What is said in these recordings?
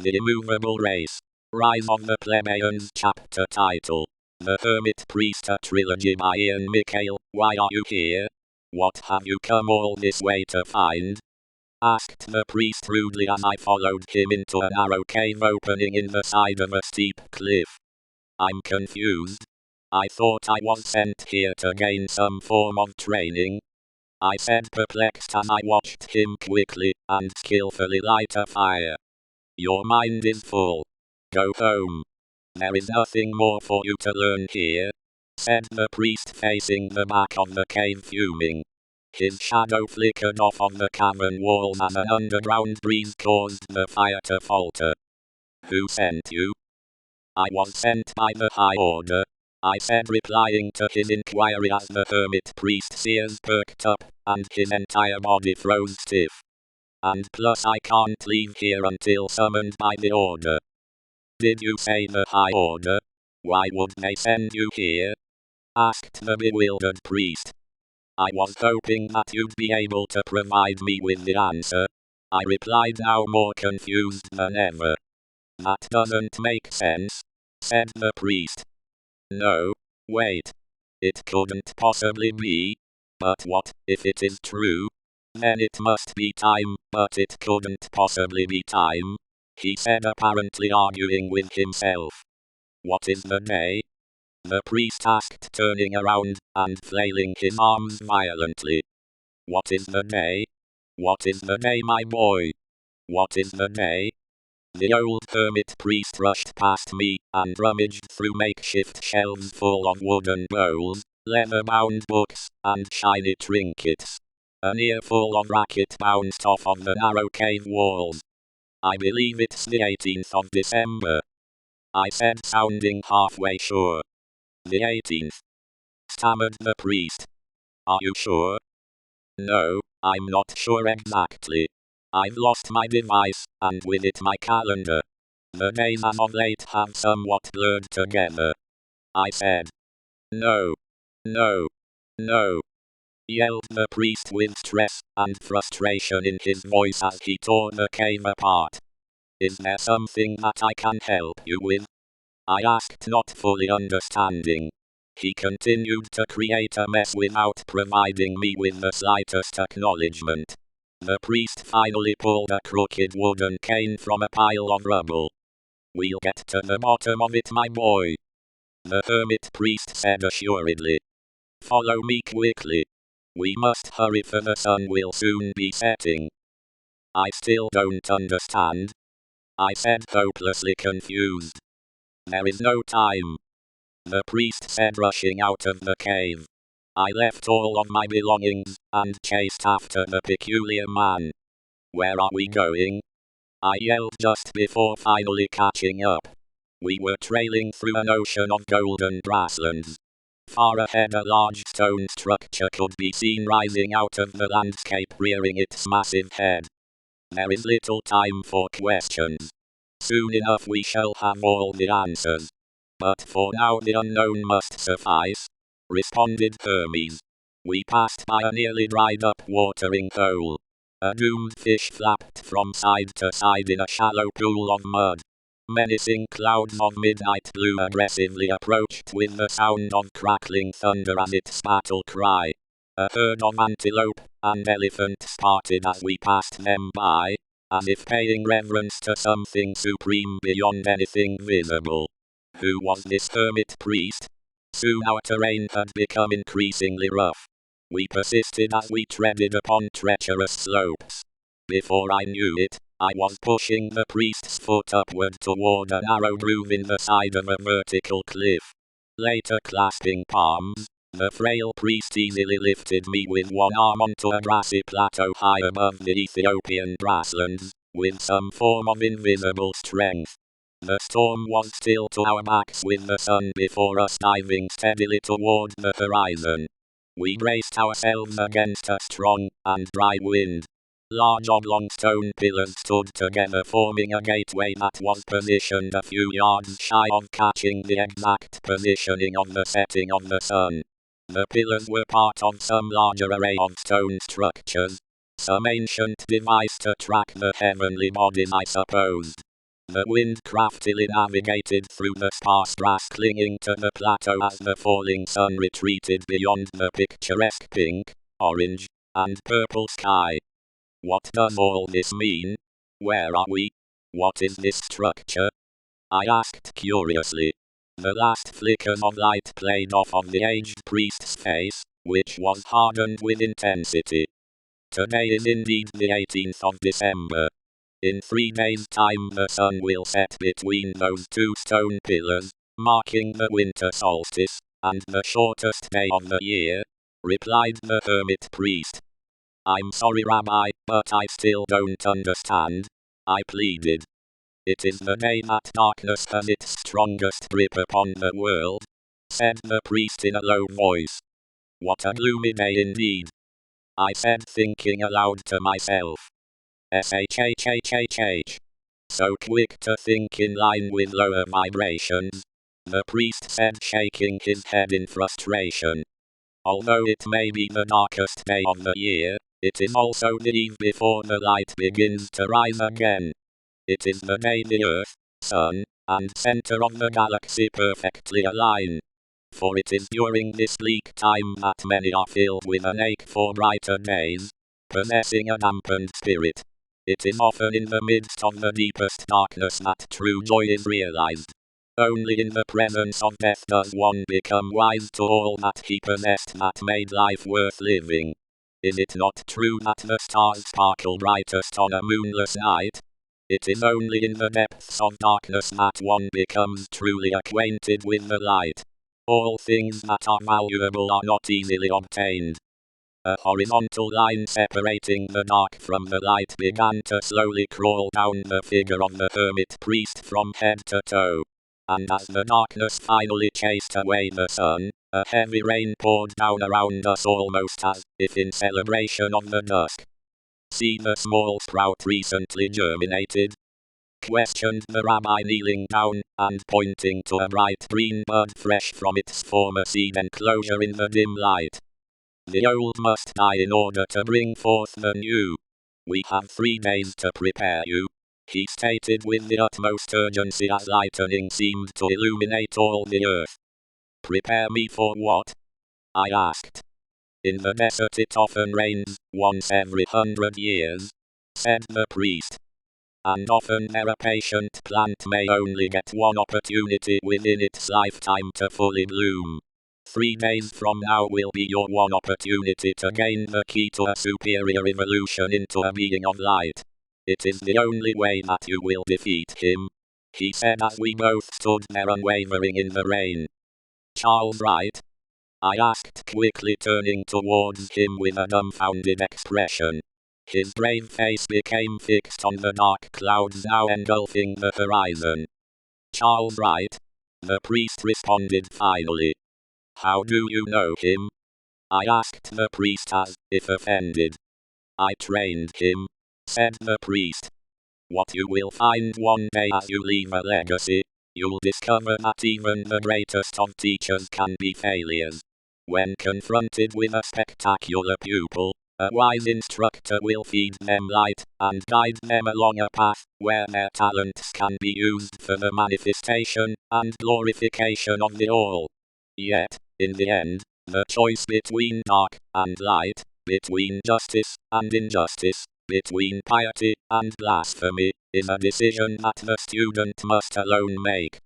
The Immovable Race. Rise of the Plebeians chapter title. The Hermit Priest, a Trilogy by Mikale. Why are you here? What have you come all this way to find? Asked the priest rudely as I followed him into a narrow cave opening in the side of a steep cliff. I'm confused. I thought I was sent here to gain some form of training, I said, perplexed as I watched him quickly and skillfully light a fire. Your mind is full. Go home. There is nothing more for you to learn here, said the priest, facing the back of the cave, fuming. His shadow flickered off on the cavern walls as an underground breeze caused the fire to falter. Who sent you? I was sent by the High Order, I said, replying to his inquiry as the hermit priest's ears perked up and his entire body froze stiff. And plus I can't leave here until summoned by the Order. Did you say the High Order? Why would they send you here? Asked the bewildered priest. I was hoping that you'd be able to provide me with the answer, I replied, now more confused than ever. That doesn't make sense, said the priest. No, wait. It couldn't possibly be. But what if it is true? Then it must be time, but it couldn't possibly be time, he said, apparently arguing with himself. What is the day? The priest asked, turning around and flailing his arms violently. What is the day? What is the day, my boy? What is the day? The old hermit priest rushed past me and rummaged through makeshift shelves full of wooden bowls, leather-bound books, and shiny trinkets. An earful of racket bounced off of the narrow cave walls. I believe it's the 18th of December, I said, sounding halfway sure. The 18th, stammered the priest. Are you sure? No, I'm not sure exactly. I've lost my device, and with it my calendar. The days as of late have somewhat blurred together, I said. No, no, no, yelled the priest with stress and frustration in his voice as he tore the cave apart. Is there something that I can help you with? I asked, not fully understanding. He continued to create a mess without providing me with the slightest acknowledgement. The priest finally pulled a crooked wooden cane from a pile of rubble. We'll get to the bottom of it, my boy, the hermit priest said assuredly. Follow me quickly. We must hurry, for the sun will soon be setting. I still don't understand, I said, hopelessly confused. There is no time, the priest said, rushing out of the cave. I left all of my belongings and chased after the peculiar man. Where are we going? I yelled just before finally catching up. We were trailing through an ocean of golden grasslands. Far ahead a large stone structure could be seen rising out of the landscape, rearing its massive head. There is little time for questions. Soon enough we shall have all the answers. But for now the unknown must suffice, responded Hermes. We passed by a nearly dried up watering hole. A doomed fish flapped from side to side in a shallow pool of mud. Menacing clouds of midnight blue aggressively approached with the sound of crackling thunder as its battle cry. A herd of antelope and elephants parted as we passed them by, as if paying reverence to something supreme beyond anything visible. Who was this hermit priest? Soon our terrain had become increasingly rough. We persisted as we treaded upon treacherous slopes. Before I knew it, I was pushing the priest's foot upward toward a narrow groove in the side of a vertical cliff. Later, clasping palms, the frail priest easily lifted me with one arm onto a grassy plateau high above the Ethiopian grasslands, with some form of invisible strength. The storm was still to our backs, with the sun before us diving steadily toward the horizon. We braced ourselves against a strong and dry wind. Large oblong stone pillars stood together, forming a gateway that was positioned a few yards shy of catching the exact positioning of the setting of the sun. The pillars were part of some larger array of stone structures, some ancient device to track the heavenly bodies, I supposed. The wind craftily navigated through the sparse grass clinging to the plateau as the falling sun retreated beyond the picturesque pink, orange, and purple sky. What does all this mean? Where are we? What is this structure? I asked curiously. The last flickers of light played off of the aged priest's face, which was hardened with intensity. Today is indeed the 18th of December. In 3 days' time the sun will set between those 2 stone pillars, marking the winter solstice, and the shortest day of the year, replied the hermit priest. I'm sorry, Rabbi, but I still don't understand, I pleaded. It is the day that darkness has its strongest grip upon the world, said the priest in a low voice. What a gloomy day indeed, I said, thinking aloud to myself. SHHHHH. So quick to think in line with lower vibrations, the priest said, shaking his head in frustration. Although it may be the darkest day of the year, it is also the eve before the light begins to rise again. It is the day the Earth, Sun, and center of the galaxy perfectly align. For it is during this bleak time that many are filled with an ache for brighter days, possessing a dampened spirit. It is often in the midst of the deepest darkness that true joy is realized. Only in the presence of death does one become wise to all that he possessed that made life worth living. Is it not true that the stars sparkle brightest on a moonless night? It is only in the depths of darkness that one becomes truly acquainted with the light. All things that are valuable are not easily obtained. A horizontal line separating the dark from the light began to slowly crawl down the figure of the hermit priest from head to toe. And as the darkness finally chased away the sun, a heavy rain poured down around us almost as if in celebration of the dusk. See the small sprout recently germinated? Questioned the rabbi, kneeling down and pointing to a bright green bud fresh from its former seed enclosure in the dim light. The old must die in order to bring forth the new. We have 3 days to prepare you, he stated with the utmost urgency as lightning seemed to illuminate all the earth. Prepare me for what? I asked. In the desert it often rains, once every 100 years, said the priest. And often a patient plant may only get one opportunity within its lifetime to fully bloom. 3 days from now will be your one opportunity to gain the key to a superior evolution into a being of light. It is the only way that you will defeat him, he said as we both stood there unwavering in the rain. Charles Wright? I asked, quickly turning towards him with a dumbfounded expression. His brave face became fixed on the dark clouds now engulfing the horizon. Charles Wright? The priest responded finally. How do you know him? I asked the priest as if offended. I trained him, said the priest. What you will find one day as you leave a legacy, you'll discover that even the greatest of teachers can be failures. When confronted with a spectacular pupil, a wise instructor will feed them light and guide them along a path where their talents can be used for the manifestation and glorification of the all. Yet, in the end, the choice between dark and light, between justice and injustice, between piety and blasphemy, is a decision that the student must alone make.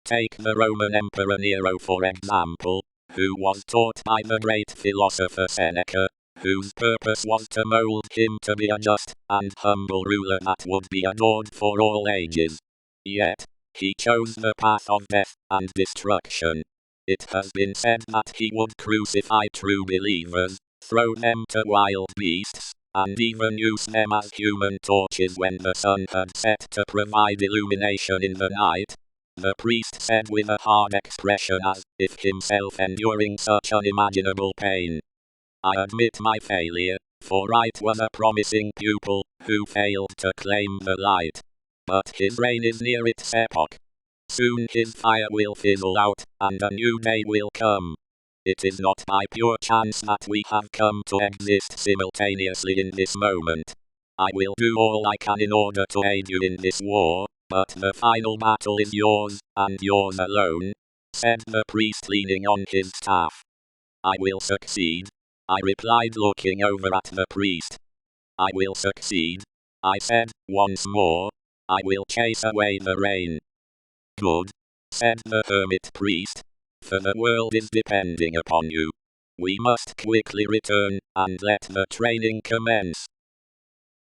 Take the Roman Emperor Nero for example, who was taught by the great philosopher Seneca, whose purpose was to mold him to be a just and humble ruler that would be adored for all ages. Yet, he chose the path of death and destruction. It has been said that he would crucify true believers, throw them to wild beasts, and even use them as human torches when the sun had set to provide illumination in the night. The priest said with a hard expression as if himself enduring such unimaginable pain. I admit my failure, for Wright was a promising pupil who failed to claim the light. But his reign is near its epoch. Soon his fire will fizzle out, and a new day will come. It is not by pure chance that we have come to exist simultaneously in this moment. I will do all I can in order to aid you in this war, But the final battle is yours, and yours alone, said the priest leaning on his staff. I will succeed, I replied looking over at the priest. I will succeed, I said once more. I will chase away the rain. Good, said the hermit priest, for the world is depending upon you. We must quickly return, and let the training commence.